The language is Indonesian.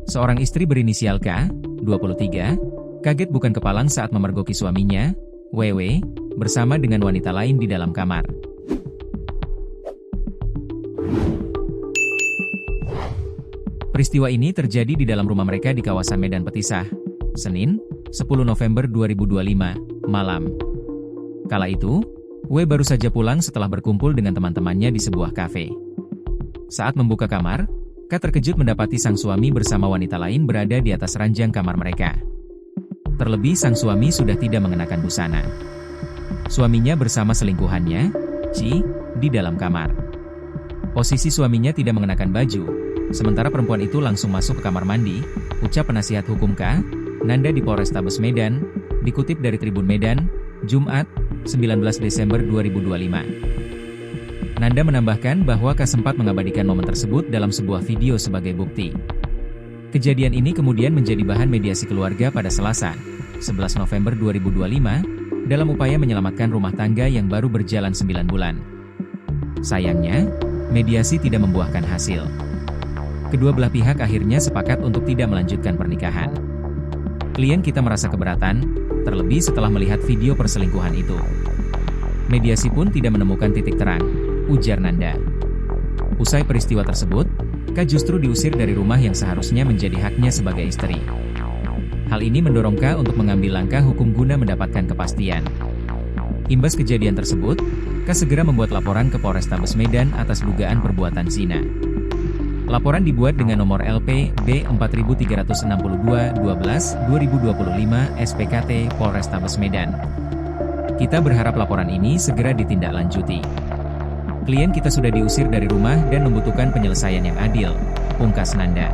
Seorang istri berinisial K, 23, kaget bukan kepalang saat memergoki suaminya, WW, bersama dengan wanita lain di dalam kamar. Peristiwa ini terjadi di dalam rumah mereka di kawasan Medan Petisah, Senin, 10 November 2025, malam. Kala itu, W baru saja pulang setelah berkumpul dengan teman-temannya di sebuah kafe. Saat membuka kamar, K terkejut mendapati sang suami bersama wanita lain berada di atas ranjang kamar mereka. Terlebih sang suami sudah tidak mengenakan busana. Suaminya bersama selingkuhannya, Ci, di dalam kamar. Posisi suaminya tidak mengenakan baju, sementara perempuan itu langsung masuk ke kamar mandi, ucap penasihat hukum K, Nanda di Polrestabes Medan, dikutip dari Tribun Medan, Jumat, 19 Desember 2025. Nanda menambahkan bahwa K sempat mengabadikan momen tersebut dalam sebuah video sebagai bukti. Kejadian ini kemudian menjadi bahan mediasi keluarga pada Selasa, 11 November 2025, dalam upaya menyelamatkan rumah tangga yang baru berjalan 9 bulan. Sayangnya, mediasi tidak membuahkan hasil. Kedua belah pihak akhirnya sepakat untuk tidak melanjutkan pernikahan. Klien kita merasa keberatan, terlebih setelah melihat video perselingkuhan itu. Mediasi pun tidak menemukan titik terang, ujar Nanda. Usai peristiwa tersebut, K justru diusir dari rumah yang seharusnya menjadi haknya sebagai istri. Hal ini mendorong K untuk mengambil langkah hukum guna mendapatkan kepastian. Imbas kejadian tersebut, K segera membuat laporan ke Polrestabes Medan atas dugaan perbuatan zina. Laporan dibuat dengan nomor LP B4362-12-2025 SPKT Polrestabes Medan. Kita berharap laporan ini segera ditindaklanjuti. Klien kita sudah diusir dari rumah dan membutuhkan penyelesaian yang adil, pungkas Nanda.